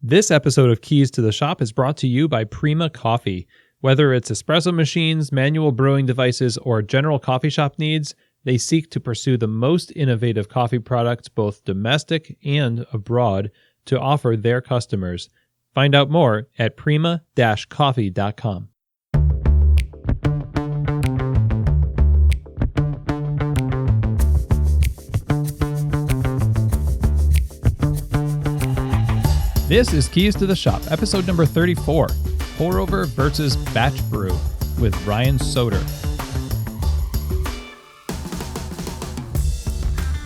This episode of Keys to the Shop is brought to you by Prima Coffee. Whether it's espresso machines, manual brewing devices, or general coffee shop needs, they seek to pursue the most innovative coffee products, both domestic and abroad, to offer their customers. Find out more at prima-coffee.com. This is Keys to the Shop, episode number 34, Pour Over versus Batch Brew with Ryan Soeder.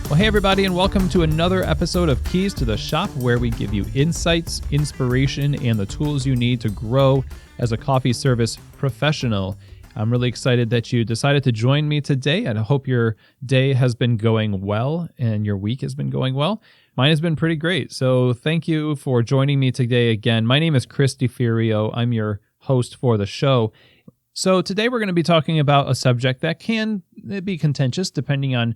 Well, hey everybody, and welcome to another episode of Keys to the Shop, where we give you insights, inspiration, and the tools you need to grow as a coffee service professional. I'm really excited that you decided to join me today, and I hope your day has been going well and your week has been going well. Mine has been pretty great, so thank you for joining me today again. My name is Chris DeFirio. I'm your host for the show. So today we're going to be talking about a subject that can be contentious depending on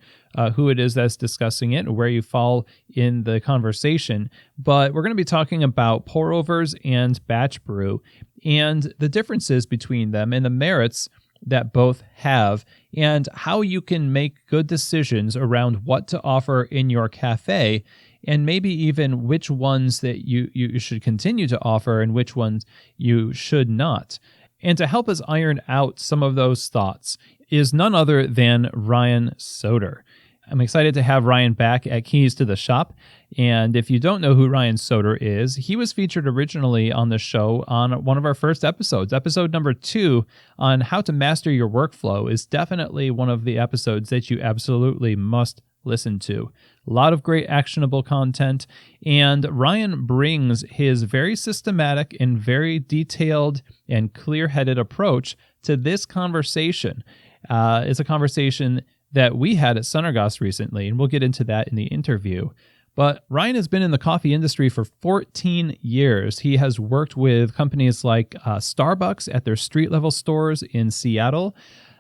who it is that's discussing it, or where you fall in the conversation. But we're going to be talking about pour-overs and batch brew and the differences between them and the merits that both have, and how you can make good decisions around what to offer in your cafe, and maybe even which ones that you should continue to offer and which ones you should not. And to help us iron out some of those thoughts is none other than Ryan Soeder. I'm excited to have Ryan back at Keys to the Shop. And if you don't know who Ryan Soeder is, he was featured originally on the show on one of our first episodes. Episode number 2 on how to master your workflow is definitely one of the episodes that you absolutely must listen to. A lot of great actionable content, and Ryan brings his very systematic and very detailed and clear-headed approach to this conversation. It's a conversation that we had at Sunergos recently, and we'll get into that in the interview. But Ryan has been in the coffee industry for 14 years. He has worked with companies like Starbucks at their street-level stores in Seattle,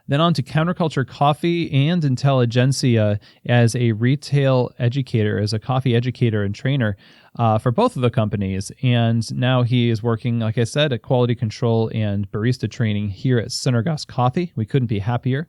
then on to Counterculture Coffee and Intelligentsia as a retail educator, as a coffee educator and trainer for both of the companies. And now he is working, like I said, at quality control and barista training here at Sunergos Coffee. We couldn't be happier.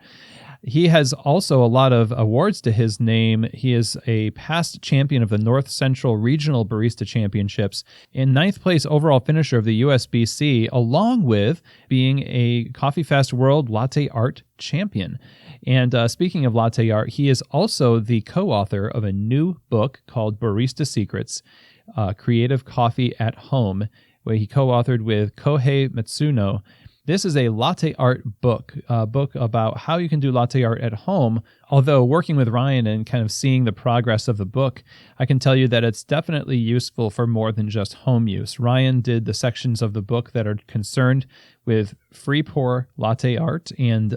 He has also a lot of awards to his name. He is a past champion of the North Central Regional Barista Championships and 9th place overall finisher of the USBC, along with being a Coffee Fest World Latte Art champion. And speaking of latte art, he is also the co-author of a new book called Barista Secrets, Creative Coffee at Home, where he co-authored with Kohei Matsuno. This is a latte art book, a book about how you can do latte art at home. Although working with Ryan and kind of seeing the progress of the book, I can tell you that it's definitely useful for more than just home use. Ryan did the sections of the book that are concerned with free pour latte art, and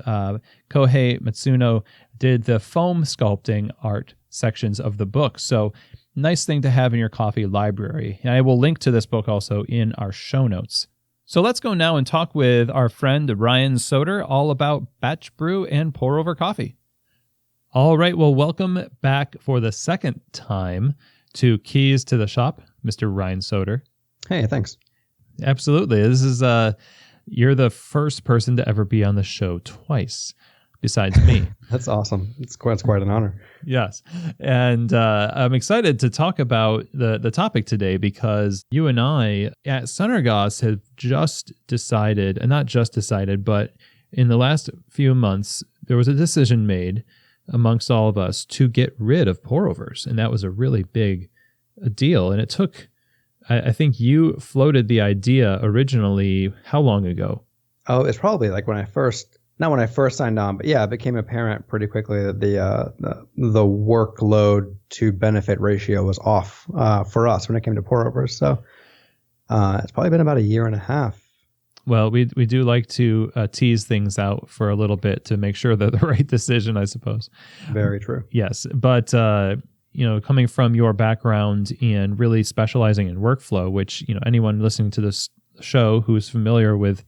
Kohei Matsuno did the foam sculpting art sections of the book. So nice thing to have in your coffee library. And I will link to this book also in our show notes. So let's go now and talk with our friend Ryan Soeder all about batch brew and pour over coffee. All right, well, welcome back for the second time to Keys to the Shop, Mr. Ryan Soeder. Hey, thanks. Absolutely. This is you're the first person to ever be on the show twice, besides me. That's awesome. It's quite an honor. Yes. And I'm excited to talk about the topic today, because you and I at Sunergos have just decided, and not just decided, but in the last few months, there was a decision made amongst all of us to get rid of pour-overs. And that was a really big deal. And it took, I think you floated the idea originally, how long ago? Oh, it's probably like not when I first signed on, but yeah, it became apparent pretty quickly that the workload to benefit ratio was off for us when it came to pour-overs. So it's probably been about a year and a half. Well, we do like to tease things out for a little bit to make sure they're the right decision, I suppose. Very true. Yes, but coming from your background and really specializing in workflow, which anyone listening to this show who's familiar with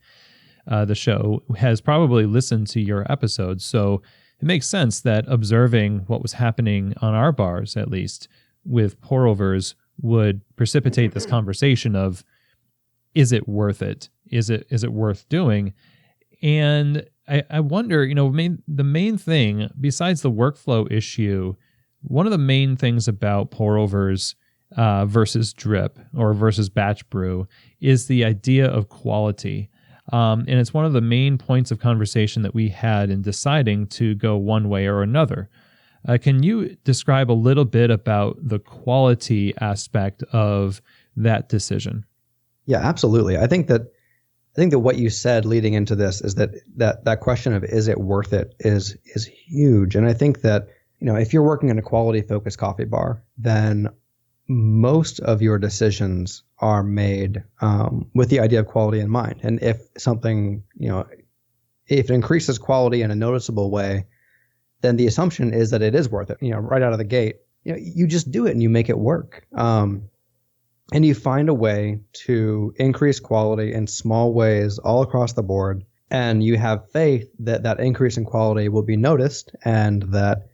the show has probably listened to your episodes. So it makes sense that observing what was happening on our bars, at least with pour-overs, would precipitate this conversation of, is it worth it? Is it worth doing? And I wonder, the main thing, besides the workflow issue, one of the main things about pour overs versus drip or versus batch brew is the idea of quality. And it's one of the main points of conversation that we had in deciding to go one way or another. Can you describe a little bit about the quality aspect of that decision? Yeah, absolutely. I think that what you said leading into this is that question of is it worth it is huge. And I think that, if you're working in a quality focused coffee bar, then most of your decisions are made with the idea of quality in mind. And if something, if it increases quality in a noticeable way, then the assumption is that it is worth it. Right out of the gate, you just do it and you make it work. And you find a way to increase quality in small ways all across the board. And you have faith that that increase in quality will be noticed and that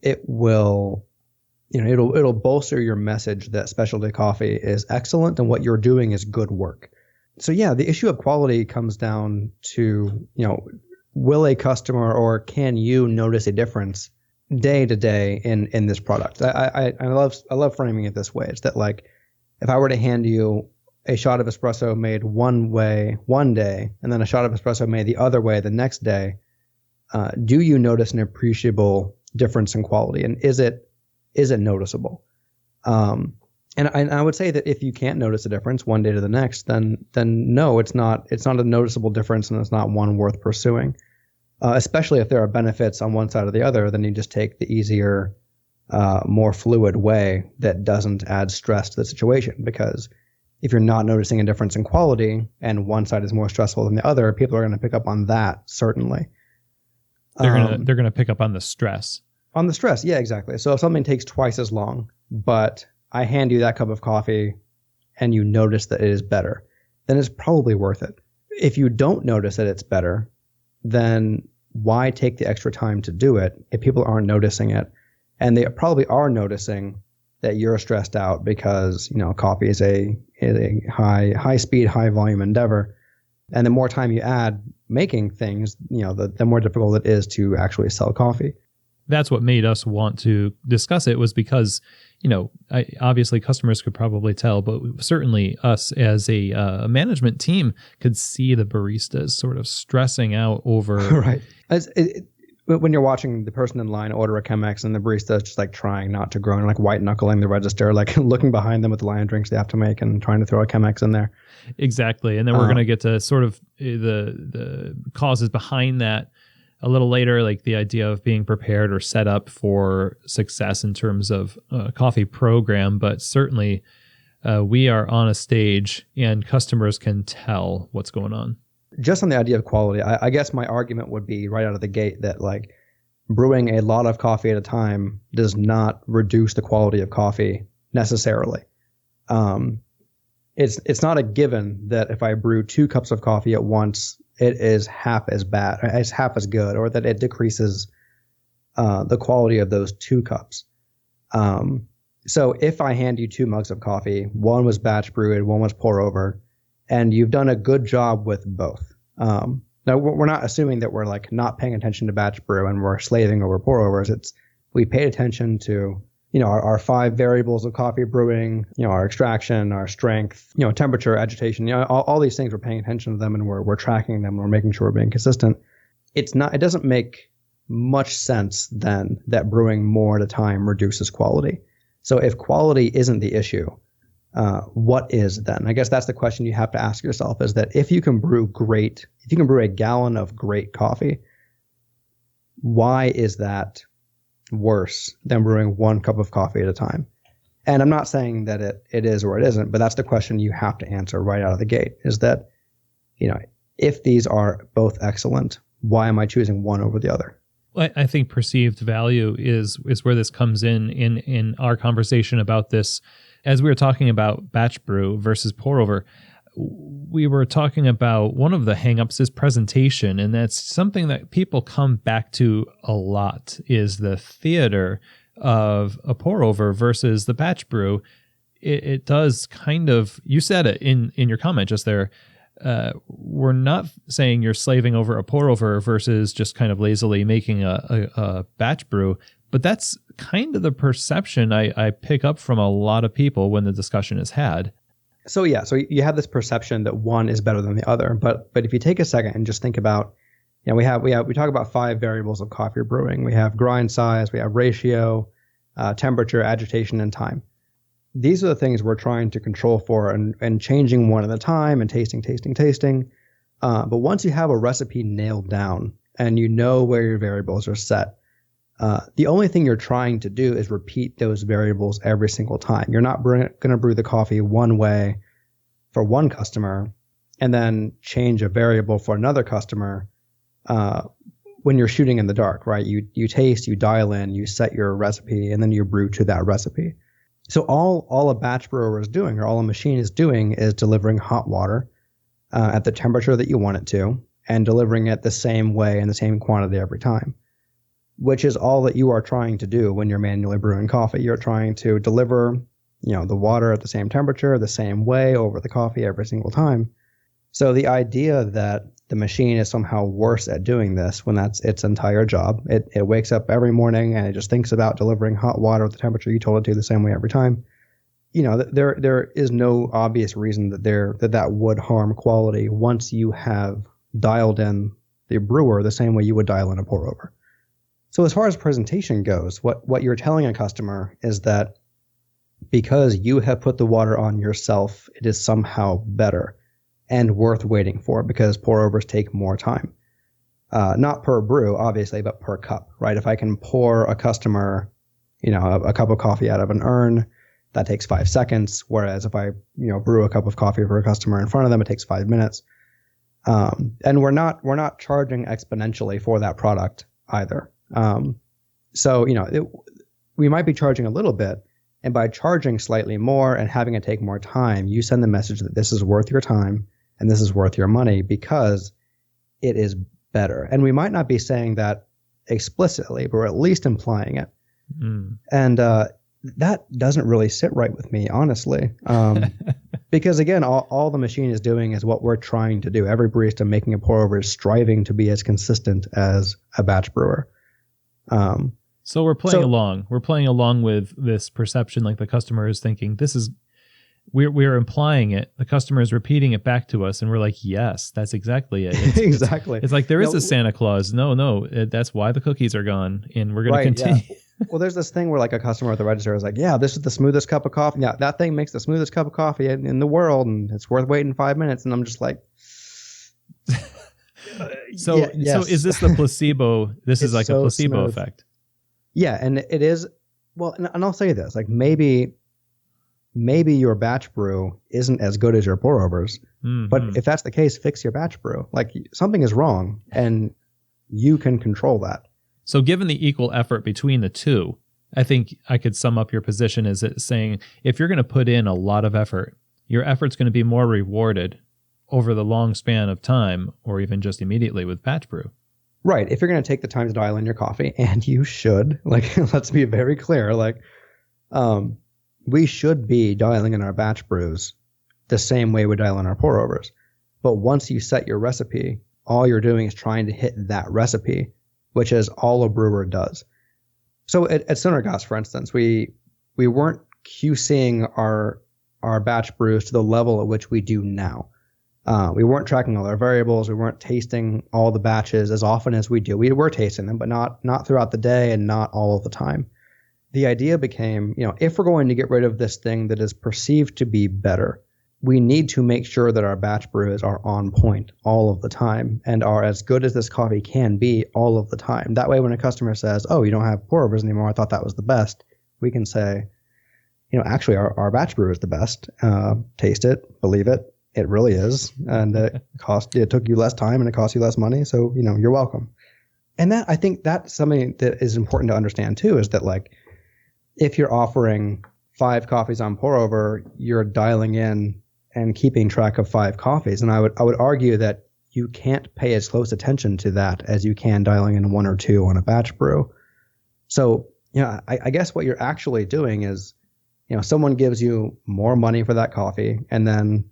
it will, it'll bolster your message that specialty coffee is excellent and what you're doing is good work. So yeah, the issue of quality comes down to, will a customer or can you notice a difference day to day in this product? I love framing it this way. It's that, like, if I were to hand you a shot of espresso made one way one day and then a shot of espresso made the other way the next day, do you notice an appreciable difference in quality? And is it noticeable? And I would say that if you can't notice a difference one day to the next, then no, it's not a noticeable difference and it's not one worth pursuing. Especially if there are benefits on one side or the other, then you just take the easier, more fluid way that doesn't add stress to the situation. Because if you're not noticing a difference in quality and one side is more stressful than the other, people are going to pick up on that, certainly. They're gonna pick up on the stress. On the stress, yeah, exactly. So if something takes twice as long, but I hand you that cup of coffee and you notice that it is better, then it's probably worth it. If you don't notice that it's better, then why take the extra time to do it if people aren't noticing it? And they probably are noticing that you're stressed out because, coffee is a high speed, high volume endeavor. And the more time you add making things, the more difficult it is to actually sell coffee. That's what made us want to discuss it, was because, obviously customers could probably tell, but certainly us as a management team could see the baristas sort of stressing out over. Right. When you're watching the person in line order a Chemex and the barista is just like trying not to groan, like white knuckling the register, like looking behind them with the line of drinks they have to make and trying to throw a Chemex in there. Exactly. And then we're going to get to sort of the causes behind that a little later, like the idea of being prepared or set up for success in terms of a coffee program. But certainly we are on a stage and customers can tell what's going on. Just on the idea of quality, I guess my argument would be right out of the gate that, like, brewing a lot of coffee at a time does not reduce the quality of coffee necessarily. It's not a given that if I brew 2 cups of coffee at once, it is half as bad, it's half as good, or that it decreases the quality of those 2 cups. So if I hand you 2 mugs of coffee, one was batch brewed, one was pour over, and you've done a good job with both. Now, we're not assuming that we're like not paying attention to batch brew and we're slaving over pour overs. We paid attention to, our 5 variables of coffee brewing, our extraction, our strength, temperature, agitation, all these things. We're paying attention to them and we're tracking them. We're making sure we're being consistent. It doesn't make much sense then that brewing more at a time reduces quality. So if quality isn't the issue, what is then? I guess that's the question you have to ask yourself, is that if you can brew a gallon of great coffee, why is that worse than brewing 1 cup of coffee at a time? And I'm not saying that it is or it isn't, but that's the question you have to answer right out of the gate, is that, if these are both excellent, why am I choosing one over the other? I think perceived value is where this comes in our conversation about this. As we were talking about batch brew versus pour over, we were talking about one of the hangups is presentation, and that's something that people come back to a lot, is the theater of a pour over versus the batch brew. it does kind of, you said it in your comment just there, we're not saying you're slaving over a pour over versus just kind of lazily making a batch brew, but that's kind of the perception I pick up from a lot of people when the discussion is had. So you have this perception that one is better than the other, but if you take a second and just think about, we talk about 5 variables of coffee brewing. We have grind size, we have ratio, temperature, agitation, and time. These are the things we're trying to control for and changing one at a time and tasting. But once you have a recipe nailed down and you know where your variables are set, the only thing you're trying to do is repeat those variables every single time. You're not going to brew the coffee one way for one customer and then change a variable for another customer when you're shooting in the dark, right? You taste, you dial in, you set your recipe, and then you brew to that recipe. So all a batch brewer is doing, or all a machine is doing, is delivering hot water at the temperature that you want it to, and delivering it the same way and the same quantity every time, which is all that you are trying to do when you're manually brewing coffee. You're trying to deliver, the water at the same temperature, the same way over the coffee every single time. So the idea that the machine is somehow worse at doing this when that's its entire job. It wakes up every morning and it just thinks about delivering hot water at the temperature you told it to the same way every time. There is no obvious reason that would harm quality once you have dialed in the brewer the same way you would dial in a pour over. So as far as presentation goes, what you're telling a customer is that because you have put the water on yourself, it is somehow better and worth waiting for, because pour overs take more time. Not per brew, obviously, but per cup, right? If I can pour a customer, a cup of coffee out of an urn, that takes 5 seconds. Whereas if I, brew a cup of coffee for a customer in front of them, it takes 5 minutes. And we're not charging exponentially for that product either. So we might be charging a little bit, and by charging slightly more and having it take more time, you send the message that this is worth your time and this is worth your money because it is better. And we might not be saying that explicitly, but we're at least implying it. And that doesn't really sit right with me, honestly. Because again, all the machine is doing is what we're trying to do. Every barista making a pour over is striving to be as consistent as a batch brewer. So we're playing along. We're playing along with this perception, like the customer is thinking, we're implying it. The customer is repeating it back to us, and we're like, yes, that's exactly it. Exactly. It's like there is a Santa Claus. No, that's why the cookies are gone, and we're going to continue. Yeah. Well, there's this thing where like a customer at the register is like, yeah, this is the smoothest cup of coffee. Yeah, that thing makes the smoothest cup of coffee in the world, and it's worth waiting 5 minutes. And I'm just like... So is this the placebo? This is like a placebo effect. Yeah, and it is. Well, and I'll say this, like maybe your batch brew isn't as good as your pour overs, but if that's the case, fix your batch brew. Like something is wrong, and you can control that. So given the equal effort between the two, I think I could sum up your position as saying, if you're going to put in a lot of effort, your effort's going to be more rewarded over the long span of time, or even just immediately with batch brew. Right. If you're going to take the time to dial in your coffee, and you should, like, let's be very clear, like, we should be dialing in our batch brews the same way we dial in our pour overs. But once you set your recipe, all you're doing is trying to hit that recipe, which is all a brewer does. So at Sunergos, for instance, we weren't QCing our batch brews to the level at which we do now. We weren't tracking all our variables. We weren't tasting all the batches as often as we do. We were tasting them, but not throughout the day and not all of the time. The idea became, if we're going to get rid of this thing that is perceived to be better, we need to make sure that our batch brews are on point all of the time and are as good as this coffee can be all of the time. That way, when a customer says, oh, you don't have pour overs anymore, I thought that was the best, we can say, actually our batch brew is the best. Taste it, believe it. It really is. And it took you less time and it cost you less money. So, you're welcome. And I think that's something that is important to understand too, is that like, if you're offering 5 coffees on pour over, you're dialing in and keeping track of 5 coffees. And I would argue that you can't pay as close attention to that as you can dialing in 1 or 2 on a batch brew. So, I guess what you're actually doing is someone gives you more money for that coffee, and then,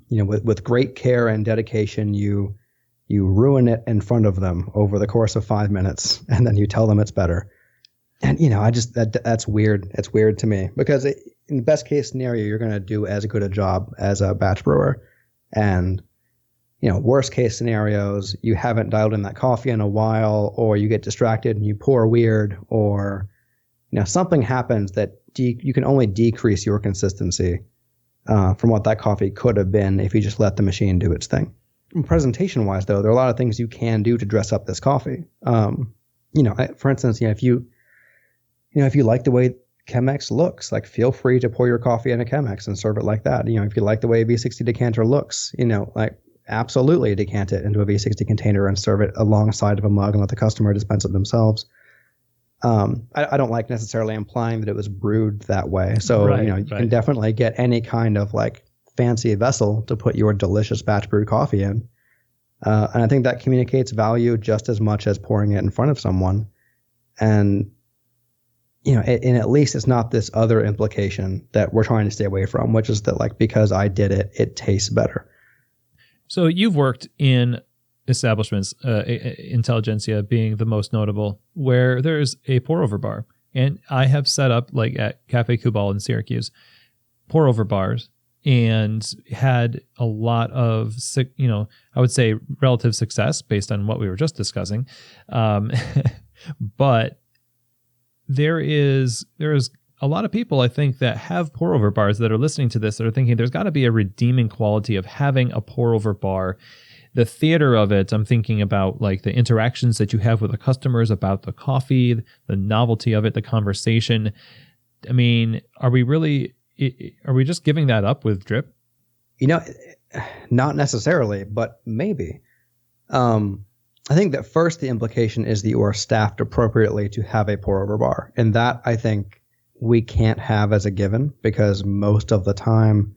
with great care and dedication, you ruin it in front of them over the course of 5 minutes, and then you tell them it's better. And, that's weird. It's weird to me because in the best case scenario, you're going to do as good a job as a batch brewer. And, worst case scenarios, you haven't dialed in that coffee in a while, or you get distracted and you pour weird, or, something happens that you can only decrease your consistency from what that coffee could have been if you just let the machine do its thing. Presentation wise, though, there are a lot of things you can do to dress up this coffee. For instance, if you like the way Chemex looks, like, feel free to pour your coffee in a Chemex and serve it like that. If you like the way a V60 decanter looks, absolutely decant it into a V60 container and serve it alongside of a mug and let the customer dispense it themselves. I don't like necessarily implying that it was brewed that way. So, you can definitely get any kind of like fancy vessel to put your delicious batch brewed coffee in. And I think that communicates value just as much as pouring it in front of someone. And, and at least it's not this other implication that we're trying to stay away from, which is that, like, because I did it, it tastes better. So you've worked in establishments, Intelligentsia being the most notable, where there's a pour-over bar. And I have set up, like at Cafe Cubal in Syracuse, pour-over bars, and had a lot of, I would say relative success based on what we were just discussing. But there is a lot of people, I think, that have pour-over bars that are listening to this that are thinking there's got to be a redeeming quality of having a pour-over bar. The theater of it, I'm thinking about, like, the interactions that you have with the customers about the coffee, the novelty of it, the conversation. I mean, are we just giving that up with drip? Not necessarily, but maybe. I think that first the implication is that you are staffed appropriately to have a pour-over bar. And that, I think, we can't have as a given, because most of the time,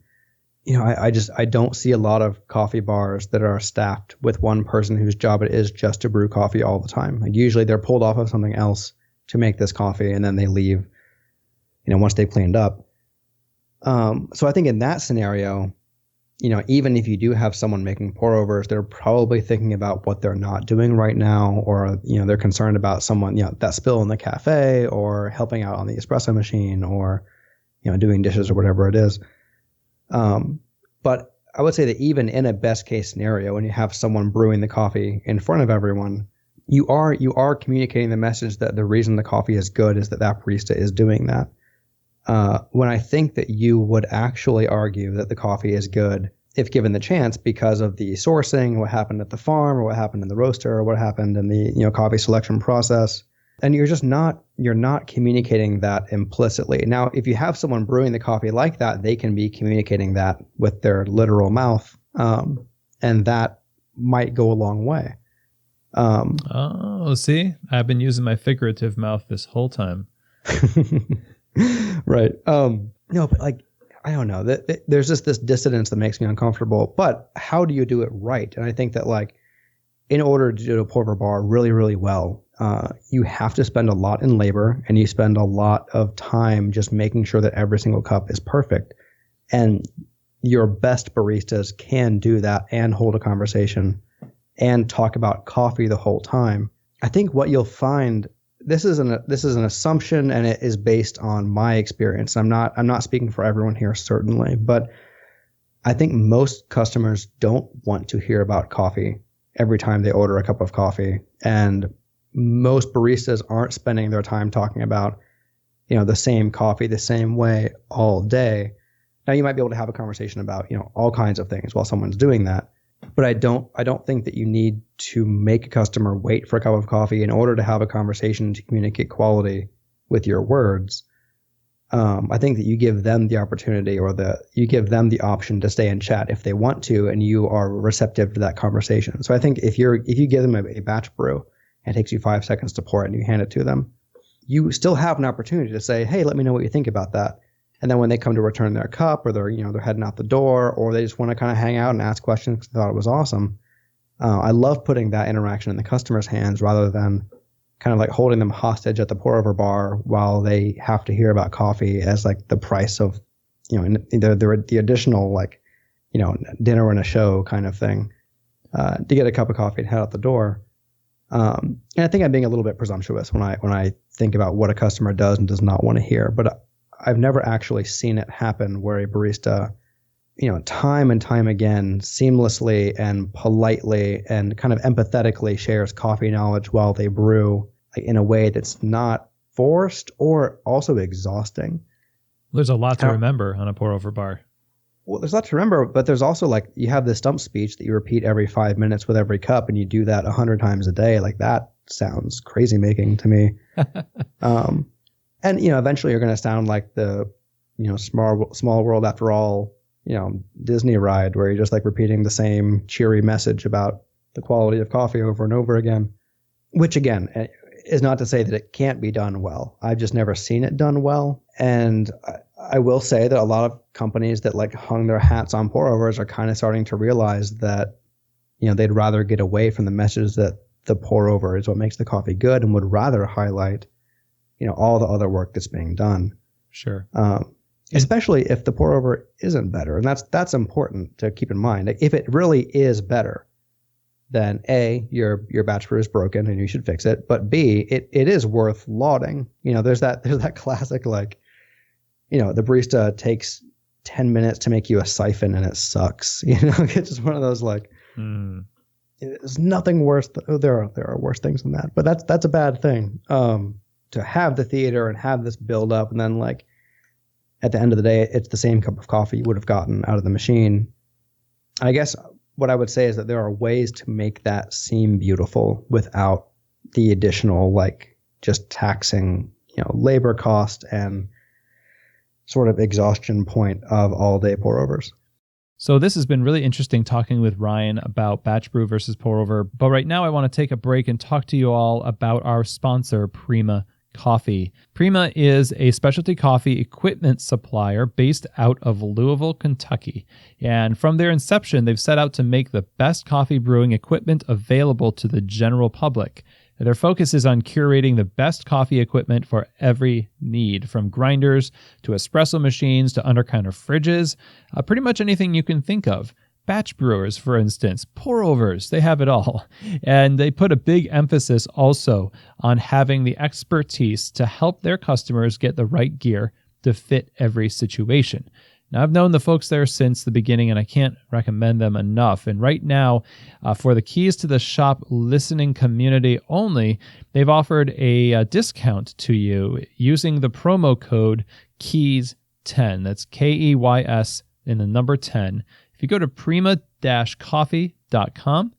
I don't see a lot of coffee bars that are staffed with one person whose job it is just to brew coffee all the time. Like, usually they're pulled off of something else to make this coffee, and then they leave, once they've cleaned up. So I think in that scenario, even if you do have someone making pour-overs, they're probably thinking about what they're not doing right now, or, they're concerned about someone, that spill in the cafe, or helping out on the espresso machine, or, doing dishes or whatever it is. But I would say that even in a best case scenario, when you have someone brewing the coffee in front of everyone, you are communicating the message that the reason the coffee is good is that barista is doing that. When I think that you would actually argue that the coffee is good if given the chance, because of the sourcing, what happened at the farm, or what happened in the roaster, or what happened in the coffee selection process. And you're not communicating that implicitly. Now, if you have someone brewing the coffee like that, they can be communicating that with their literal mouth. And that might go a long way. See, I've been using my figurative mouth this whole time. Right. No, but, like, I don't know. There's just this dissonance that makes me uncomfortable. But how do you do it right? And I think that, like, in order to do a pour-over bar really, really well, you have to spend a lot in labor, and you spend a lot of time just making sure that every single cup is perfect. And your best baristas can do that and hold a conversation and talk about coffee the whole time. I think what you'll find, this is an assumption, and it is based on my experience. I'm not speaking for everyone here, certainly, but I think most customers don't want to hear about coffee every time they order a cup of coffee. And most baristas aren't spending their time talking about, the same coffee the same way all day. Now, you might be able to have a conversation about, all kinds of things while someone's doing that. But I don't think that you need to make a customer wait for a cup of coffee in order to have a conversation to communicate quality with your words. I think that you give them the opportunity, or you give them the option to stay and chat if they want to, and you are receptive to that conversation. So I think if you give them a batch brew and it takes you 5 seconds to pour it and you hand it to them, you still have an opportunity to say, hey, let me know what you think about that. And then when they come to return their cup, or they're heading out the door, or they just want to kind of hang out and ask questions because they thought it was awesome, I love putting that interaction in the customer's hands rather than kind of like holding them hostage at the pour over bar while they have to hear about coffee as like the price of, the additional like, dinner and a show kind of thing, to get a cup of coffee and head out the door. And I think I'm being a little bit presumptuous when I think about what a customer does and does not want to hear, but I've never actually seen it happen where a barista, time and time again, seamlessly and politely and kind of empathetically shares coffee knowledge while they brew, like, in a way that's not forced or also exhausting. There's a lot to remember on a pour over bar. Well, there's a lot to remember, but there's also like you have this stump speech that you repeat every 5 minutes with every cup, and you do that 100 times a day. Like that sounds crazy making to me. And eventually you're going to sound like the small world after all, Disney ride where you're just like repeating the same cheery message about the quality of coffee over and over again. Which again is not to say that it can't be done well. I've just never seen it done well, and I will say that a lot of companies that like hung their hats on pour overs are kind of starting to realize that, they'd rather get away from the message that the pour over is what makes the coffee good and would rather highlight, all the other work that's being done. Sure. Especially if the pour over isn't better. And that's important to keep in mind. Like, if it really is better, then A, your batch brew is broken and you should fix it. But B, it is worth lauding. There's that classic, like, the barista takes 10 minutes to make you a siphon and it sucks. It's just one of those like, there's nothing worse. There are worse things than that, but that's a bad thing. To have the theater and have this build up, and then like at the end of the day, it's the same cup of coffee you would have gotten out of the machine. I guess what I would say is that there are ways to make that seem beautiful without the additional, like, just taxing, labor cost and sort of exhaustion point of all day pour overs. So this has been really interesting talking with Ryan about batch brew versus pour over. But right now I want to take a break and talk to you all about our sponsor, Prima Coffee. Prima is a specialty coffee equipment supplier based out of Louisville, Kentucky. And from their inception, they've set out to make the best coffee brewing equipment available to the general public. Their focus is on curating the best coffee equipment for every need, from grinders to espresso machines to under-counter fridges, pretty much anything you can think of. Batch brewers, for instance, pour overs, they have it all. And they put a big emphasis also on having the expertise to help their customers get the right gear to fit every situation. Now, I've known the folks there since the beginning, and I can't recommend them enough. And right now, for the Keys to the Shop listening community only, they've offered a discount to you using the promo code KEYS10. That's KEYS in the number 10. If you go to prima-coffee.com,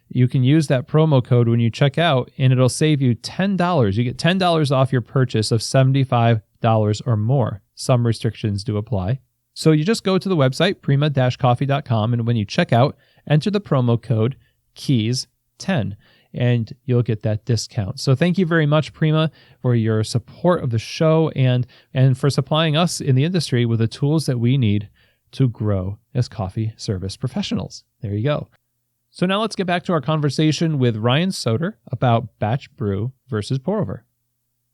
you can use that promo code when you check out, and it'll save you $10. You get $10 off your purchase of $75 or more. Some restrictions do apply. So you just go to the website, prima-coffee.com, and when you check out, enter the promo code KEYS10, and you'll get that discount. So thank you very much, Prima, for your support of the show and for supplying us in the industry with the tools that we need to grow as coffee service professionals. There you go. So now let's get back to our conversation with Ryan Soeder about batch brew versus pour over.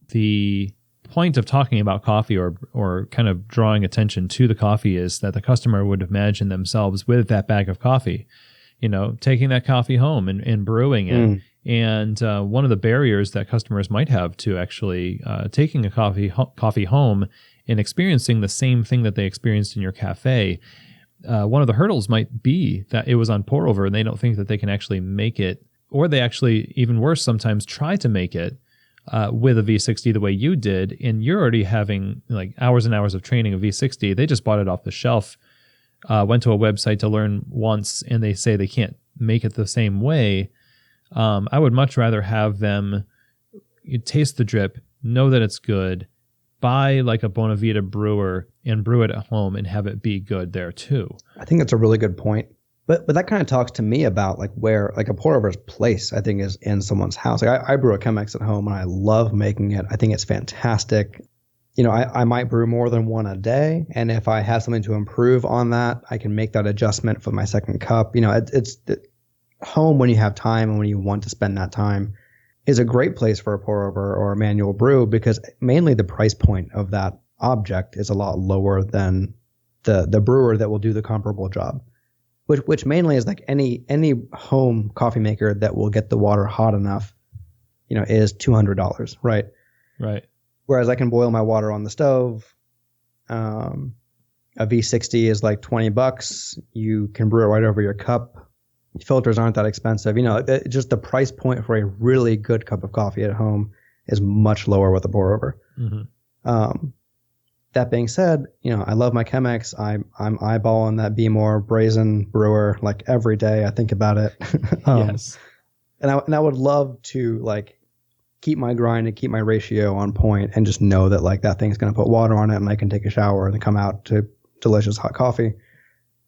The point of talking about coffee or kind of drawing attention to the coffee is that the customer would imagine themselves with that bag of coffee, taking that coffee home and brewing it. And one of the barriers that customers might have to actually taking a coffee home and experiencing the same thing that they experienced in your cafe, one of the hurdles might be that it was on pour over and they don't think that they can actually make it, or they actually, even worse, sometimes try to make it with a V60 the way you did, and you're already having like hours and hours of training of V60. They just bought it off the shelf, went to a website to learn once, and they say they can't make it the same way. I would much rather have them taste the drip, know that it's good, buy like a Bonavita brewer and brew it at home and have it be good there too. I think that's a really good point. But that kind of talks to me about like where like a pour over's place, I think, is in someone's house. Like I brew a Chemex at home and I love making it. I think it's fantastic. I might brew more than one a day. And if I have something to improve on that, I can make that adjustment for my second cup. It's home when you have time and when you want to spend that time. is a great place for a pour over or a manual brew because mainly the price point of that object is a lot lower than the brewer that will do the comparable job, which mainly is like any home coffee maker that will get the water hot enough, is $200, right? Right. Whereas I can boil my water on the stove. A V60 is like $20. You can brew it right over your cup. Filters aren't that expensive. Just the price point for a really good cup of coffee at home is much lower with a pour over. Mm-hmm. That being said, I love my Chemex. I'm eyeballing that Be More Brazen brewer like every day. I think about it. Yes. And I would love to like keep my grind and keep my ratio on point and just know that like that thing's going to put water on it and I can take a shower and then come out to delicious hot coffee.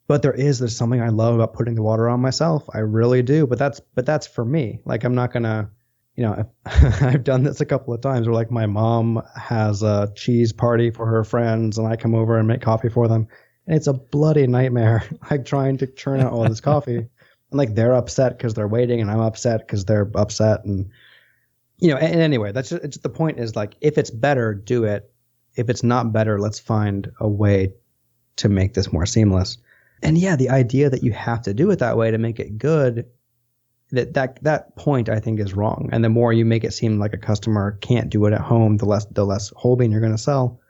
But there's something I love about putting the water on myself. I really do. But that's for me. Like I'm not gonna, I've done this a couple of times where like my mom has a cheese party for her friends and I come over and make coffee for them. And it's a bloody nightmare. Like trying to churn out all this coffee. And like they're upset because they're waiting and I'm upset because they're upset. And, and anyway, it's the point is like, if it's better, do it. If it's not better, let's find a way to make this more seamless. And yeah, the idea that you have to do it that way to make it good, that point I think is wrong. And the more you make it seem like a customer can't do it at home, the less whole bean you're going to sell.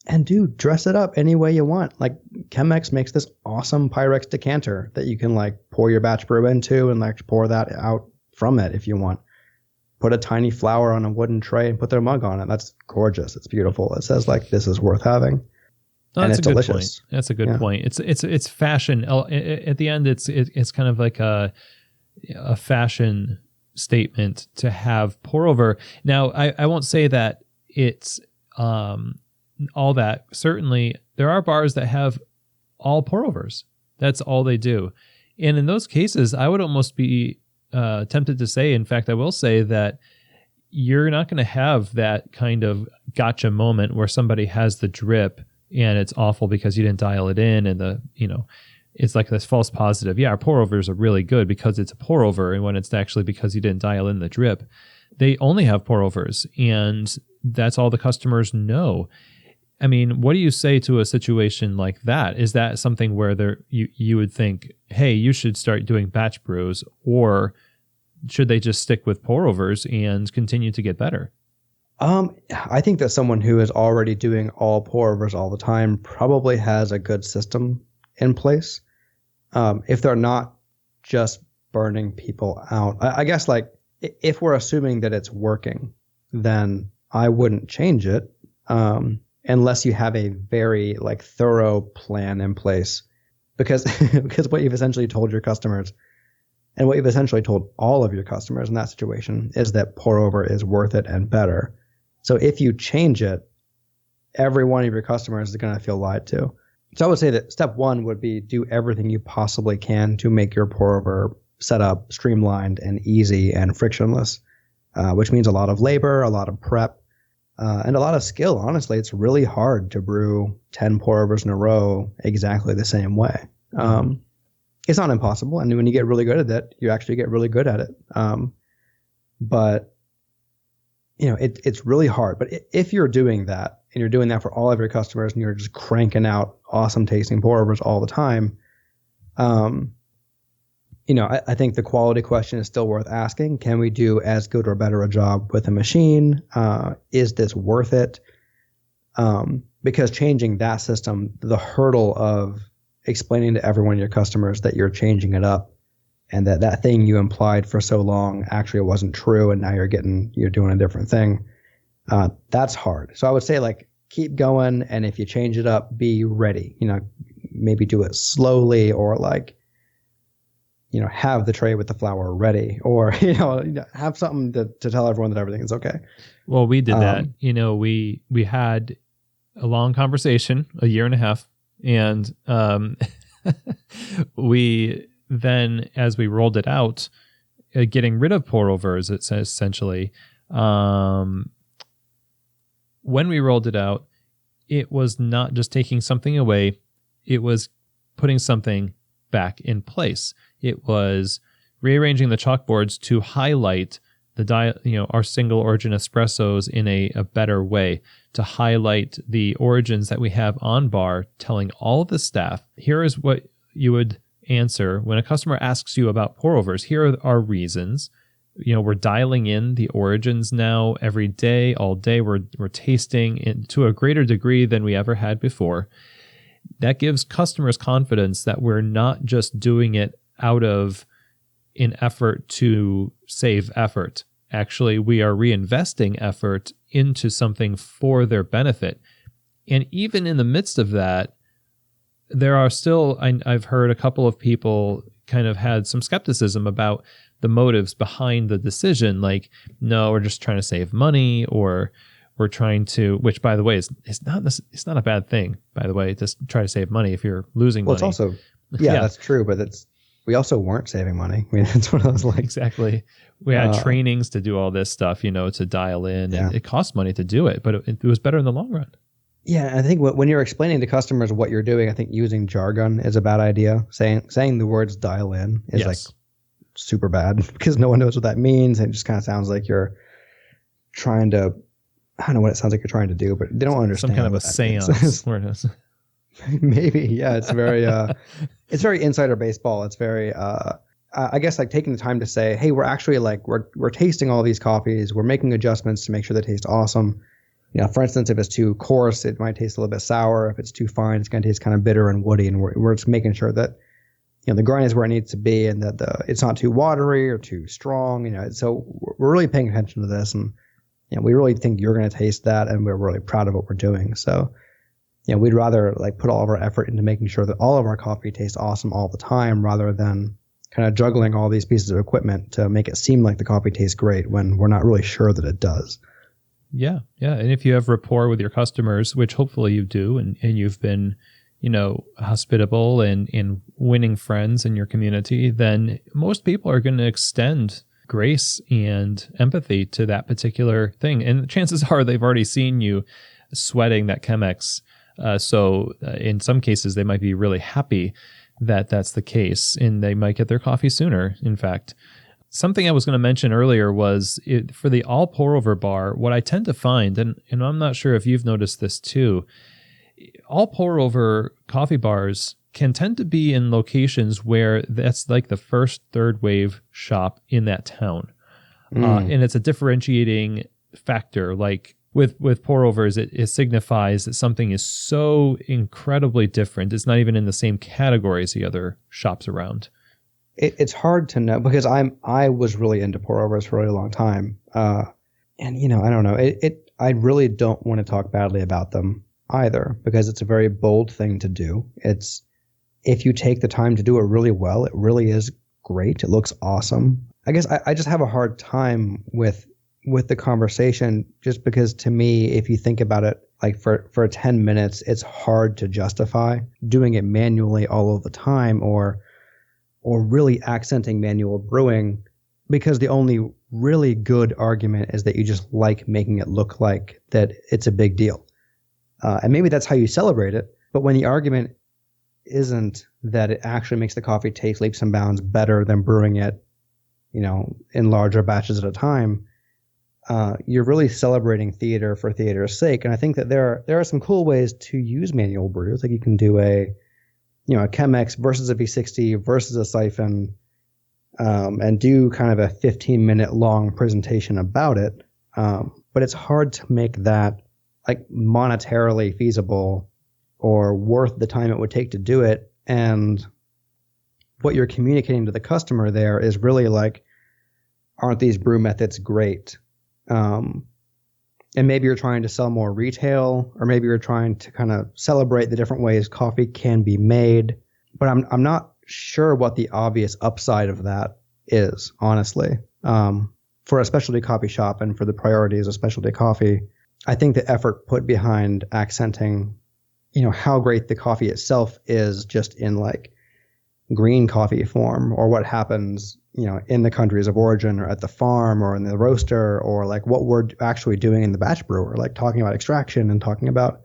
And dress it up any way you want. Like Chemex makes this awesome Pyrex decanter that you can like pour your batch brew into and like pour that out from it if you want. Put a tiny flower on a wooden tray and put their mug on it. That's gorgeous. It's beautiful. It says like this is worth having. No, and that's it's a good delicious. point. That's a good point. It's fashion. At the end, it's kind of like a fashion statement to have pour over. Now, I won't say that it's all that. Certainly, there are bars that have all pour overs. That's all they do. And in those cases, I would almost be tempted to say, in fact, I will say that you're not going to have that kind of gotcha moment where somebody has the drip and it's awful because you didn't dial it in and it's like this false positive. Yeah, our pour overs are really good because it's a pour over, and when it's actually because you didn't dial in the drip. They only have pour overs, and that's all the customers know. I mean, what do you say to a situation like that? Is that something where you would think, hey, you should start doing batch brews, or should they just stick with pour overs and continue to get better? I think that someone who is already doing all pour overs all the time probably has a good system in place. If they're not just burning people out, I guess like if we're assuming that it's working, then I wouldn't change it. Unless you have a very like thorough plan in place, because what you've essentially told your customers and what you've essentially told all of your customers in that situation is that pour over is worth it and better. So if you change it, every one of your customers is going to feel lied to. So I would say that step one would be do everything you possibly can to make your pour over setup streamlined and easy and frictionless, which means a lot of labor, a lot of prep, and a lot of skill. Honestly, it's really hard to brew 10 pour overs in a row exactly the same way. It's not impossible. And when you get really good at it, you actually get really good at it. But it's really hard. But if you're doing that and you're doing that for all of your customers and you're just cranking out awesome tasting pour overs all the time, I think the quality question is still worth asking. Can we do as good or better a job with a machine? Is this worth it? Because changing that system, the hurdle of explaining to everyone your customers that you're changing it up and that thing you implied for so long actually wasn't true and now you're doing a different thing, that's hard. So I would say like keep going, and if you change it up, be ready. Maybe do it slowly, or like have the tray with the flour ready, or have something to tell everyone that everything is okay. Well, we did that. We had a long conversation, a year and a half, and we then, as we rolled it out, getting rid of pour overs, it says essentially, when we rolled it out, it was not just taking something away, it was putting something back in place. It was rearranging the chalkboards to highlight our single origin espressos in a better way, to highlight the origins that we have on bar, telling all of the staff, here is what you would answer when a customer asks you about pour overs. Here are our reasons. We're dialing in the origins now every day, all day. We're tasting to a greater degree than we ever had before. That gives customers confidence that we're not just doing it out of an effort to save effort. Actually, we are reinvesting effort into something for their benefit. And even in the midst of that, there are still, I've heard a couple of people kind of had some skepticism about the motives behind the decision. Like, no, we're just trying to save money, or we're trying to, which by the way, it's not a bad thing, by the way, to try to save money if you're losing money. Well, it's also, yeah, that's true, but we also weren't saving money. I mean, it's one of those Exactly. We had trainings to do all this stuff, to dial in, and it costs money to do it, but it was better in the long run. Yeah, I think when you're explaining to customers what you're doing, I think using jargon is a bad idea. Saying the words dial in is like super bad, because no one knows what that means. And it just kind of sounds like you're trying to, I don't know what it sounds like you're trying to do, but they don't understand. Some kind of a seance. Maybe, yeah. It's very insider baseball. It's very, I guess, like taking the time to say, hey, we're actually we're tasting all these coffees. We're making adjustments to make sure they taste awesome. For instance, if it's too coarse, it might taste a little bit sour. If it's too fine, it's going to taste kind of bitter and woody. And we're just making sure that, the grind is where it needs to be, and that it's not too watery or too strong. So we're really paying attention to this, and we really think you're going to taste that, and we're really proud of what we're doing. So, we'd rather put all of our effort into making sure that all of our coffee tastes awesome all the time, rather than kind of juggling all these pieces of equipment to make it seem like the coffee tastes great when we're not really sure that it does. Yeah. And if you have rapport with your customers, which hopefully you do, and you've been, hospitable and winning friends in your community, then most people are going to extend grace and empathy to that particular thing. And chances are they've already seen you sweating that Chemex. So in some cases, they might be really happy that that's the case, and they might get their coffee sooner, in fact. Something I was going to mention earlier was for the all pour over bar, what I tend to find, and I'm not sure if you've noticed this too, all pour over coffee bars can tend to be in locations where that's like the first third wave shop in that town. And it's a differentiating factor. Like with pour overs, it signifies that something is so incredibly different. It's not even in the same category as the other shops around. It's hard to know, because I was really into pour overs for a really long time. And I don't know, I really don't want to talk badly about them either, because it's a very bold thing to do. It's, if you take the time to do it really well, it really is great. It looks awesome. I guess I just have a hard time with the conversation, just because to me, if you think about it, for 10 minutes, it's hard to justify doing it manually all of the time, or really accenting manual brewing, because the only really good argument is that you just like making it look like that it's a big deal. And maybe that's how you celebrate it. But when the argument isn't that it actually makes the coffee taste leaps and bounds better than brewing it, in larger batches at a time, you're really celebrating theater for theater's sake. And I think that there are some cool ways to use manual brews. Like you can do a Chemex versus a V60 versus a siphon, and do kind of a 15-minute long presentation about it. But it's hard to make that monetarily feasible or worth the time it would take to do it. And what you're communicating to the customer there is really aren't these brew methods great? And maybe you're trying to sell more retail, or maybe you're trying to kind of celebrate the different ways coffee can be made. But I'm not sure what the obvious upside of that is, honestly. For a specialty coffee shop and for the priorities of specialty coffee, I think the effort put behind accenting, how great the coffee itself is just in green coffee form, or what happens, in the countries of origin, or at the farm, or in the roaster, or what we're actually doing in the batch brewer, talking about extraction and talking about,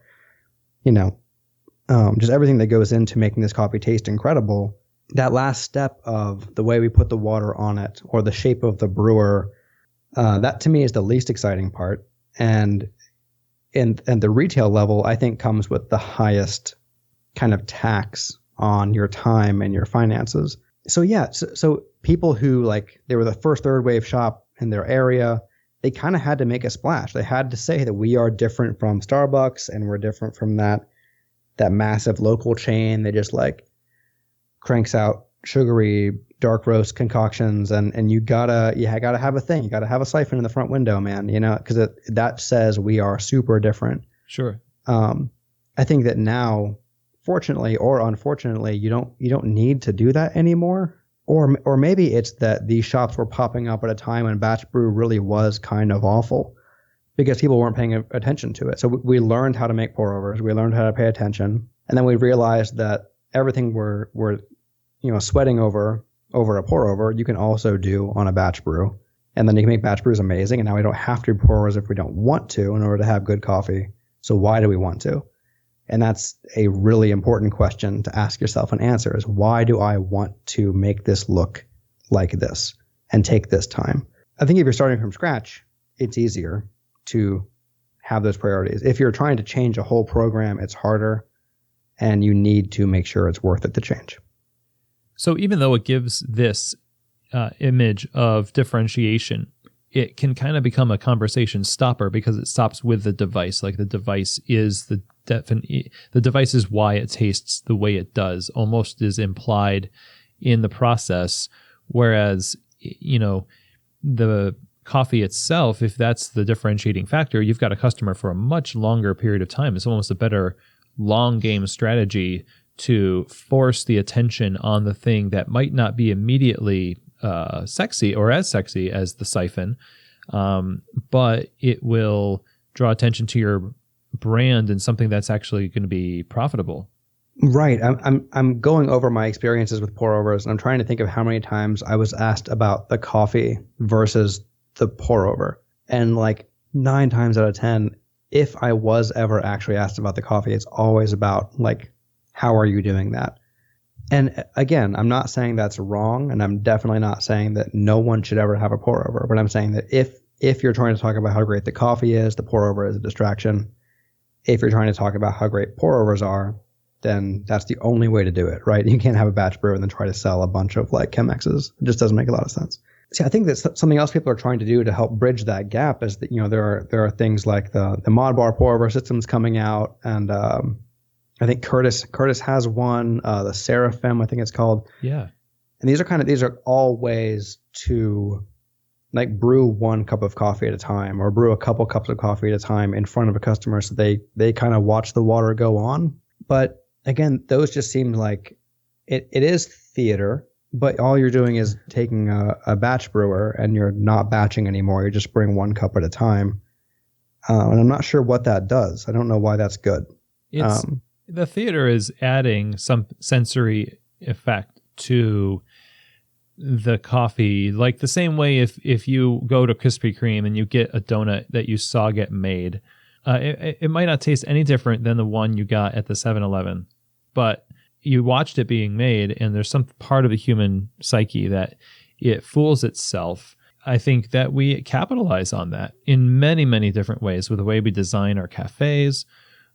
just everything that goes into making this coffee taste incredible. That last step of the way we put the water on it, or the shape of the brewer, That to me is the least exciting part. And the retail level, I think, comes with the highest kind of tax on your time and your finances. So yeah, so people who like, they were the first third wave shop in their area, they kind of had to make a splash. They had to say that we are different from Starbucks and we're different from that massive local chain that just like cranks out sugary dark roast concoctions, and you gotta have a thing. You gotta have a siphon in the front window, man, because that says we are super different. Sure. I think that now, fortunately or unfortunately, you don't need to do that anymore. Or maybe it's that these shops were popping up at a time when batch brew really was kind of awful because people weren't paying attention to it. So we learned how to make pour overs. We learned how to pay attention, and then we realized that everything we're sweating over a pour over, you can also do on a batch brew. And then you can make batch brews amazing. And now we don't have to do pour overs if we don't want to in order to have good coffee. So why do we want to? And that's a really important question to ask yourself and answer is, why do I want to make this look like this and take this time? I think if you're starting from scratch, it's easier to have those priorities. If you're trying to change a whole program, it's harder, and you need to make sure it's worth it to change. So even though it gives this image of differentiation, it can kind of become a conversation stopper because it stops with the device. Like the device is the device is why it tastes the way it does, almost is implied in the process. Whereas, the coffee itself, if that's the differentiating factor, you've got a customer for a much longer period of time. It's almost a better long game strategy to force the attention on the thing that might not be immediately sexy or as sexy as the siphon, but it will draw attention to your brand and something that's actually going to be profitable. Right. I'm going over my experiences with pour overs, and I'm trying to think of how many times I was asked about the coffee versus the pour over. And like 9 times out of 10, if I was ever actually asked about the coffee, it's always about like, how are you doing that? And again, I'm not saying that's wrong, and I'm definitely not saying that no one should ever have a pour over, but I'm saying that if you're trying to talk about how great the coffee is, the pour over is a distraction. If you're trying to talk about how great pour overs are, then that's the only way to do it, right? You can't have a batch brew and then try to sell a bunch of like Chemexes. It just doesn't make a lot of sense. See, I think that's something else people are trying to do to help bridge that gap is that, there are things like the mod bar pour over systems coming out, and I think Curtis has one, the Seraphim, I think it's called. Yeah. And these are all ways to like brew 1 cup of coffee at a time, or brew a couple cups of coffee at a time in front of a customer so they kind of watch the water go on. But again, those just seem like it is theater, but all you're doing is taking a batch brewer and you're not batching anymore. You're just brewing 1 cup at a time. And I'm not sure what that does. I don't know why that's good. The theater is adding some sensory effect to the coffee, like the same way if you go to Krispy Kreme and you get a donut that you saw get made, it might not taste any different than the one you got at the 7-Eleven, but you watched it being made, and there's some part of the human psyche that it fools itself. I think that we capitalize on that in many, many different ways with the way we design our cafes,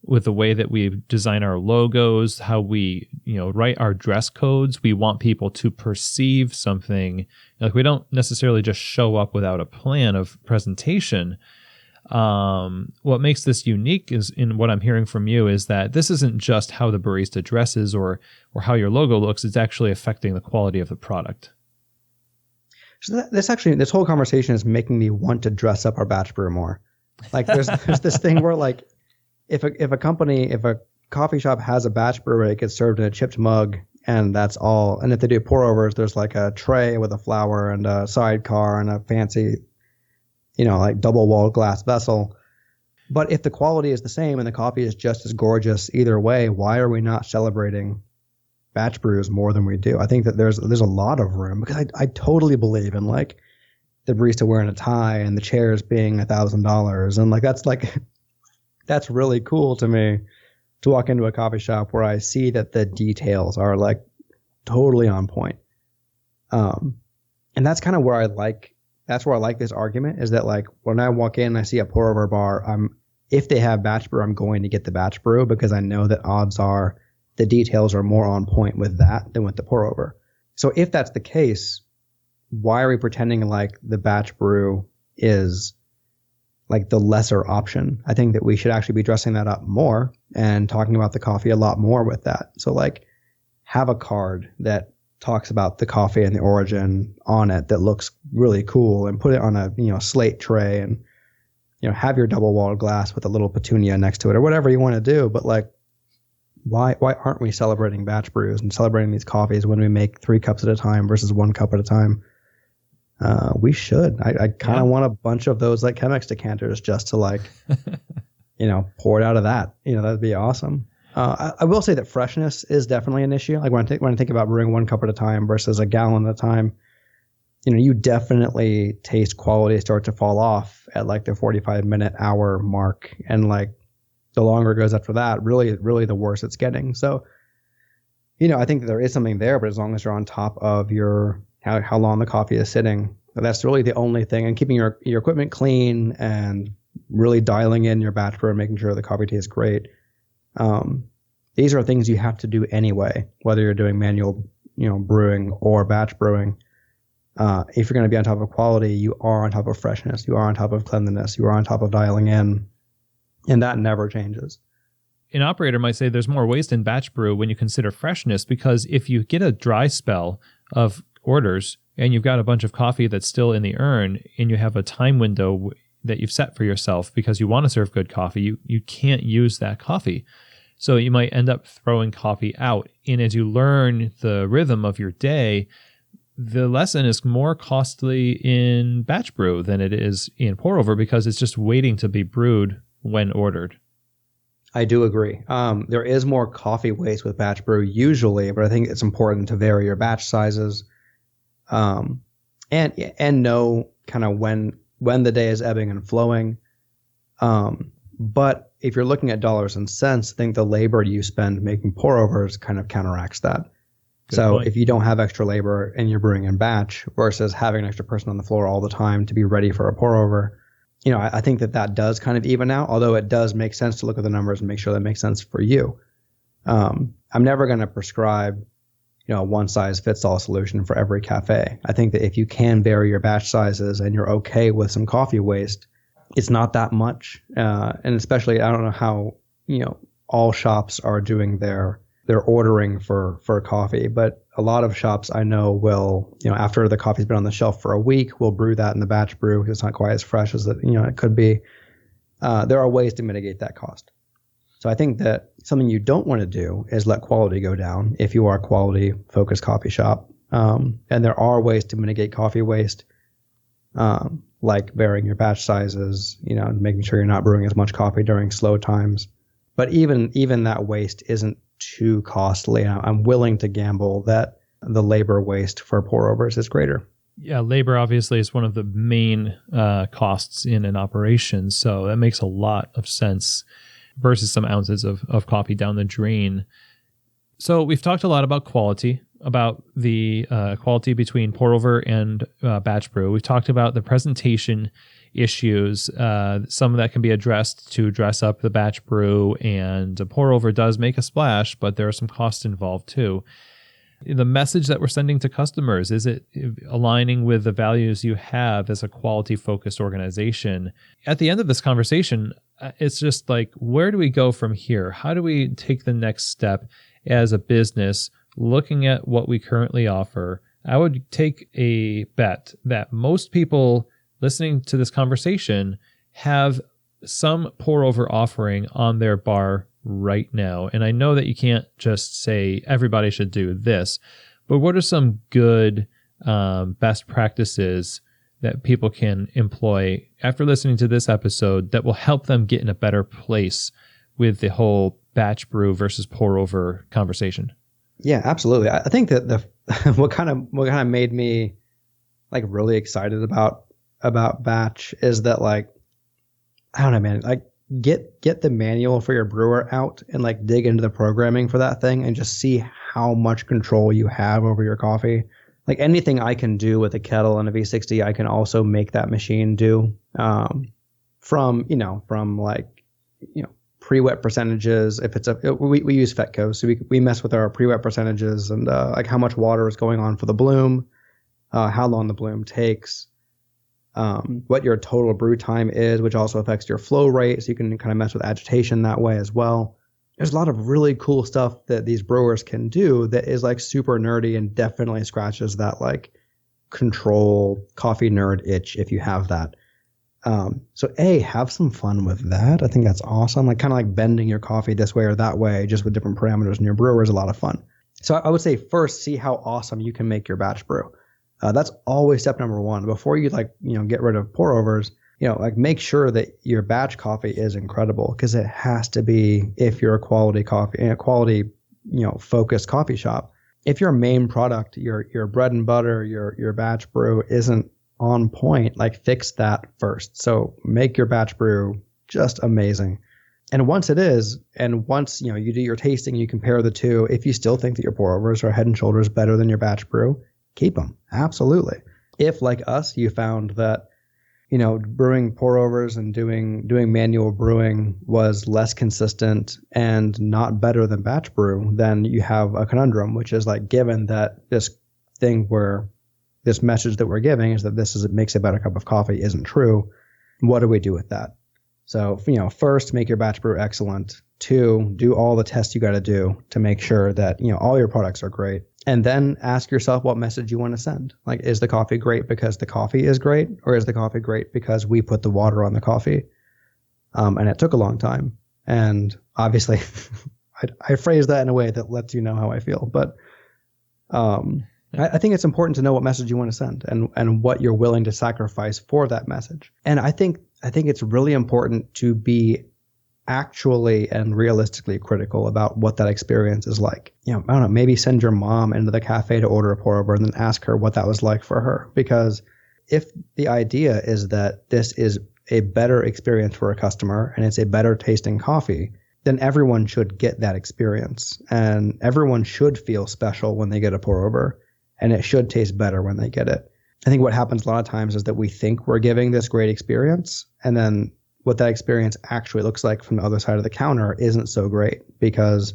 with the way that we design our logos, how we, write our dress codes. We want people to perceive something. Like, we don't necessarily just show up without a plan of presentation. What makes this unique is, in what I'm hearing from you, is that this isn't just how the barista dresses or how your logo looks. It's actually affecting the quality of the product. So this whole conversation is making me want to dress up our batch brew more. Like there's this thing where like, if a coffee shop has a batch brewer, it gets served in a chipped mug, and that's all. And if they do pour overs, there's like a tray with a flower and a sidecar and a fancy, like double walled glass vessel. But if the quality is the same and the coffee is just as gorgeous either way, why are we not celebrating batch brews more than we do? I think that there's a lot of room, because I totally believe in like the barista wearing a tie and the chairs being $1,000, and like that's really cool to me, to walk into a coffee shop where I see that the details are like totally on point. And that's kind of where I like that's where I like this argument is that like when I walk in and I see a pour over bar, if they have batch brew, I'm going to get the batch brew because I know that odds are the details are more on point with that than with the pour over. So if that's the case, why are we pretending like the batch brew is like the lesser option? I think that we should actually be dressing that up more and talking about the coffee a lot more with that. So like have a card that talks about the coffee and the origin on it that looks really cool and put it on a, slate tray and, have your double walled glass with a little petunia next to it or whatever you want to do. But like, why aren't we celebrating batch brews and celebrating these coffees when we make 3 cups at a time versus 1 cup at a time? We should. I kind of want a bunch of those like Chemex decanters just to like, pour it out of that. That'd be awesome. I will say that freshness is definitely an issue. Like when I think about brewing 1 cup at a time versus a gallon at a time, you definitely taste quality start to fall off at like the 45-minute hour mark. And like the longer it goes after that, really, really the worse it's getting. So, I think that there is something there, but as long as you're on top of how long the coffee is sitting, that's really the only thing. And keeping your equipment clean and really dialing in your batch brew and making sure the coffee tastes great. These are things you have to do anyway, whether you're doing manual, brewing or batch brewing. If you're going to be on top of quality, you are on top of freshness, you are on top of cleanliness, you are on top of dialing in, and that never changes. An operator might say there's more waste in batch brew when you consider freshness, because if you get a dry spell of orders and you've got a bunch of coffee that's still in the urn and you have a time window that you've set for yourself because you want to serve good coffee, you can't use that coffee. So you might end up throwing coffee out. And as you learn the rhythm of your day, the lesson is more costly in batch brew than it is in pour over because it's just waiting to be brewed when ordered. I do agree. There is more coffee waste with batch brew usually, but I think it's important to vary your batch sizes, and know kind of when the day is ebbing and flowing. But if you're looking at dollars and cents, I think the labor you spend making pour overs kind of counteracts that. Good so point. If you don't have extra labor and you're brewing in batch versus having an extra person on the floor all the time to be ready for a pour over, I think that does kind of even out, although it does make sense to look at the numbers and make sure that makes sense for you. I'm never going to prescribe, a one size fits all solution for every cafe. I think that if you can vary your batch sizes and you're okay with some coffee waste, it's not that much. And especially, I don't know how, all shops are doing their ordering for coffee, but a lot of shops I know will, after the coffee's been on the shelf for a week, will brew that in the batch brew because it's not quite as fresh as it could be. There are ways to mitigate that cost. So I think that something you don't want to do is let quality go down if you are a quality focused coffee shop. And there are ways to mitigate coffee waste, like varying your batch sizes, making sure you're not brewing as much coffee during slow times. But even that waste isn't too costly. I'm willing to gamble that the labor waste for pour overs is greater. Yeah, labor obviously is one of the main costs in an operation. So that makes a lot of sense versus some ounces of coffee down the drain. So we've talked a lot about quality, about the quality between pour over and batch brew. We've talked about the presentation issues. Some of that can be addressed to dress up the batch brew, and a pour over does make a splash, but there are some costs involved too. The message that we're sending to customers, is it aligning with the values you have as a quality focused organization? At the end of this conversation, it's just like, where do we go from here? How do we take the next step as a business looking at what we currently offer? I would take a bet that most people listening to this conversation have some pour over offering on their bar right now. And I know that you can't just say everybody should do this, but what are some good best practices that people can employ after listening to this episode that will help them get in a better place with the whole batch brew versus pour over conversation? Yeah, absolutely. I think that what kind of made me like really excited about batch is that, like, I don't know, man, like get the manual for your brewer out and like dig into the programming for that thing and just see how much control you have over your coffee. like anything I can do with a kettle and a V60, I can also make that machine do, from like, pre-wet percentages. If it's we use Fetco, so we mess with our pre-wet percentages and like how much water is going on for the bloom, how long the bloom takes, what your total brew time is, which also affects your flow rate. So you can kind of mess with agitation that way as well. There's a lot of really cool stuff that these brewers can do that is like super nerdy and definitely scratches that like control coffee nerd itch if you have that. So have some fun with that. I think that's awesome. Like kind of like bending your coffee this way or that way, just with different parameters in your brewer is a lot of fun. So I would say first, see how awesome you can make your batch brew. That's always step number one. Before you get rid of pour overs, like make sure that your batch coffee is incredible, because it has to be if you're a quality coffee and a quality, focused coffee shop. If your main product, your bread and butter, your batch brew isn't on point, like fix that first. So make your batch brew just amazing. And once it is, and once you do your tasting, you compare the two. If you still think that your pour overs are head and shoulders better than your batch brew, keep them. Absolutely. If like us, you found that brewing pour overs and doing manual brewing was less consistent and not better than batch brew, then you have a conundrum, which is like, given that this message that we're giving is that it makes a better cup of coffee isn't true, what do we do with that? So, first, make your batch brew excellent. 2, do all the tests you got to do to make sure that, all your products are great. And then ask yourself what message you want to send. Like, is the coffee great because the coffee is great? Or is the coffee great because we put the water on the coffee? And it took a long time. And obviously, I phrase that in a way that lets you know how I feel. But I think it's important to know what message you want to send and what you're willing to sacrifice for that message. And I think it's really important to be actually and realistically critical about what that experience is like. I don't know, maybe send your mom into the cafe to order a pour over and then ask her what that was like for her. Because if the idea is that this is a better experience for a customer and it's a better tasting coffee, then everyone should get that experience and everyone should feel special when they get a pour over, and it should taste better when they get it. I think what happens a lot of times is that we think we're giving this great experience, and then what that experience actually looks like from the other side of the counter isn't so great, because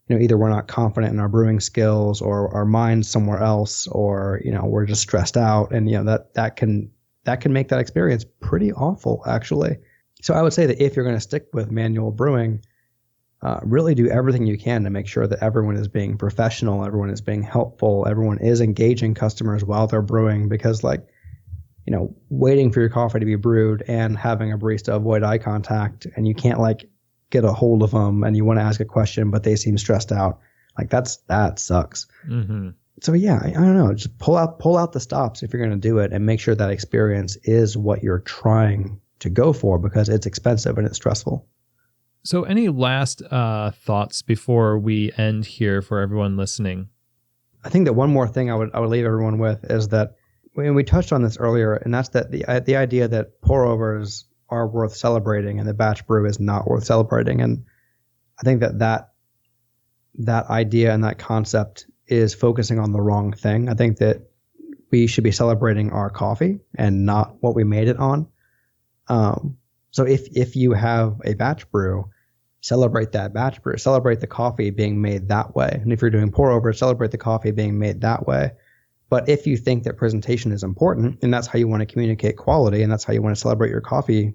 either we're not confident in our brewing skills, or our mind's somewhere else, or we're just stressed out, and that can make that experience pretty awful, actually. So I would say that if you're going to stick with manual brewing, really do everything you can to make sure that everyone is being professional, everyone is being helpful, everyone is engaging customers while they're brewing, because waiting for your coffee to be brewed and having a barista avoid eye contact, and you can't get a hold of them, and you want to ask a question but they seem stressed out, that sucks. Mm-hmm. So yeah, I don't know, just pull out the stops if you're going to do it, and make sure that experience is what you're trying to go for, because it's expensive and it's stressful. So any last thoughts before we end here for everyone listening? I think that one more thing I would leave everyone with is that, and we touched on this earlier, and that's that the idea that pour overs are worth celebrating and the batch brew is not worth celebrating. And I think that idea and that concept is focusing on the wrong thing. I think that we should be celebrating our coffee and not what we made it on. So if you have a batch brew, celebrate that batch brew, celebrate the coffee being made that way. And if you're doing pour over, celebrate the coffee being made that way. But if you think that presentation is important and that's how you want to communicate quality and that's how you want to celebrate your coffee,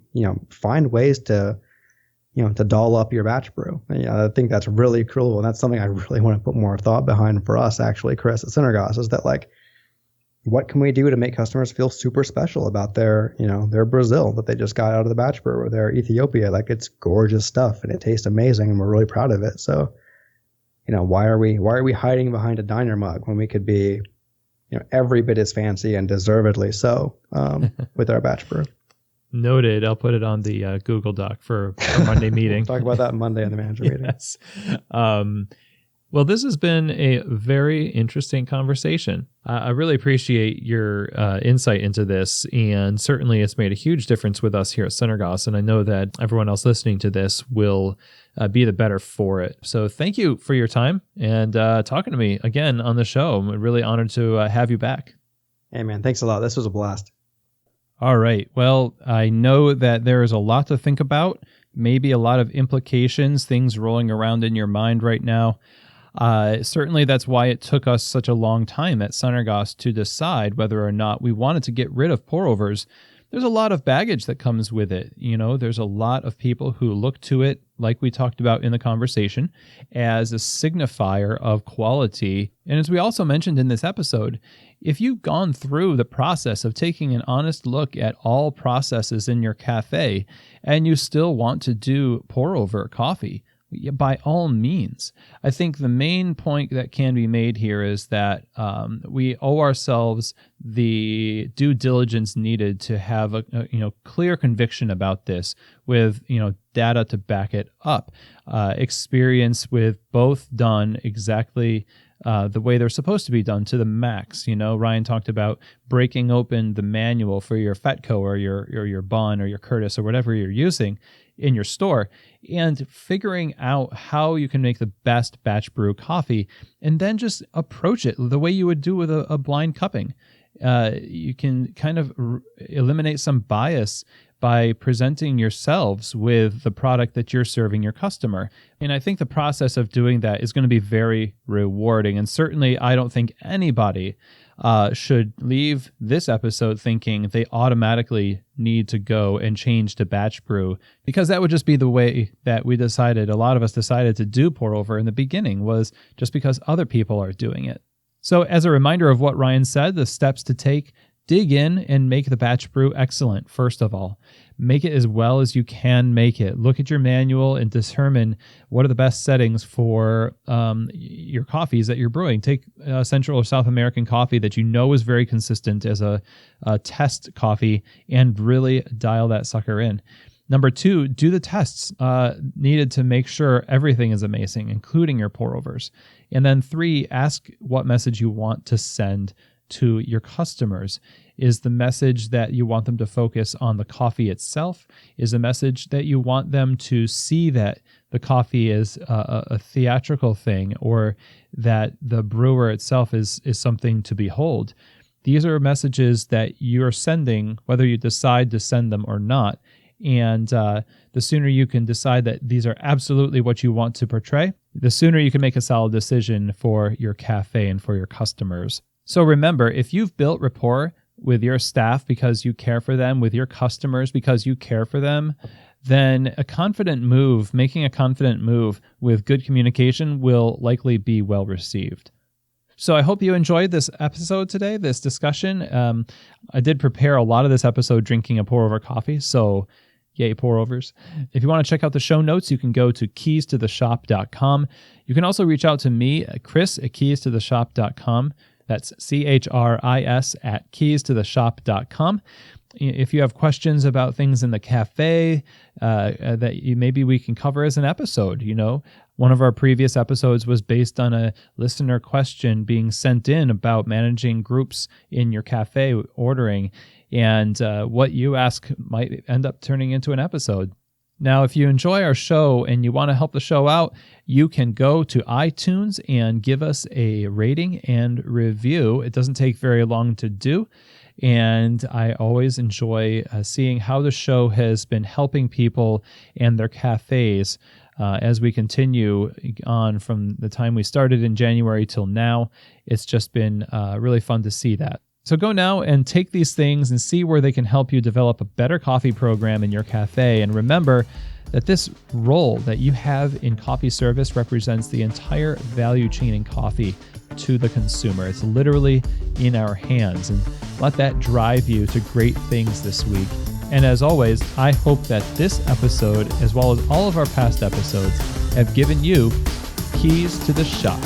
find ways to doll up your batch brew. I think that's really cool. And that's something I really want to put more thought behind for us, actually, Chris, at Sunergos, is that what can we do to make customers feel super special about their Brazil that they just got out of the batch brew, or their Ethiopia? It's gorgeous stuff and it tastes amazing and we're really proud of it. So, why are we hiding behind a diner mug when we could be, every bit as fancy and deservedly so with our batch brew? Noted. I'll put it on the Google Doc for our Monday meeting. We'll talk about that Monday in the manager meeting. Yes. Well, this has been a very interesting conversation. I really appreciate your insight into this, and certainly it's made a huge difference with us here at Sunergos, and I know that everyone else listening to this will be the better for it. So thank you for your time and talking to me again on the show. I'm really honored to have you back. Hey, man, thanks a lot. This was a blast. All right. Well, I know that there is a lot to think about, maybe a lot of implications, things rolling around in your mind right now. Certainly that's why it took us such a long time at Sunergos to decide whether or not we wanted to get rid of pour-overs. There's a lot of baggage that comes with it. You know, there's a lot of people who look to it, like we talked about in the conversation, as a signifier of quality. And as we also mentioned in this episode, if you've gone through the process of taking an honest look at all processes in your cafe and you still want to do pour-over coffee, by all means. I think the main point that can be made here is that we owe ourselves the due diligence needed to have a clear conviction about this with data to back it up, experience with both done exactly the way they're supposed to be done to the max. Ryan talked about breaking open the manual for your Fetco or your Bun or your Curtis or whatever you're using in your store, and figuring out how you can make the best batch brew coffee, and then just approach it the way you would do with a blind cupping. You can kind of eliminate some bias by presenting yourselves with the product that you're serving your customer. And I think the process of doing that is going to be very rewarding. And certainly I don't think anybody should leave this episode thinking they automatically need to go and change to batch brew, because that would just be the way that a lot of us decided to do pour over in the beginning, was just because other people are doing it. So as a reminder of what Ryan said, the steps to take: dig in and make the batch brew excellent. First of all, make it as well as you can make it. Look at your manual and determine what are the best settings for your coffees that you're brewing. Take Central or South American coffee that you know is very consistent as a test coffee and really dial that sucker in. Number 2, do the tests needed to make sure everything is amazing, including your pour-overs. And then 3, ask what message you want to send to your customers. Is the message that you want them to focus on the coffee itself? Is a message that you want them to see that the coffee is a theatrical thing, or that the brewer itself is something to behold? These are messages that you're sending, whether you decide to send them or not. And the sooner you can decide that these are absolutely what you want to portray, the sooner you can make a solid decision for your cafe and for your customers. So remember, if you've built rapport with your staff because you care for them, with your customers because you care for them, then making a confident move with good communication will likely be well received. So I hope you enjoyed this episode today, this discussion. I did prepare a lot of this episode drinking a pour-over coffee, so yay, pour-overs. If you want to check out the show notes, you can go to keystotheshop.com. You can also reach out to me, Chris, at keystotheshop.com. That's CHRIS at keystotheshop.com. If you have questions about things in the cafe that maybe we can cover as an episode, one of our previous episodes was based on a listener question being sent in about managing groups in your cafe ordering, and what you ask might end up turning into an episode. Now, if you enjoy our show and you want to help the show out, you can go to iTunes and give us a rating and review. It doesn't take very long to do, and I always enjoy seeing how the show has been helping people and their cafes as we continue on from the time we started in January till now. It's just been really fun to see that. So go now and take these things and see where they can help you develop a better coffee program in your cafe. And remember that this role that you have in coffee service represents the entire value chain in coffee to the consumer. It's literally in our hands, and let that drive you to great things this week. And as always, I hope that this episode, as well as all of our past episodes, have given you keys to the shop.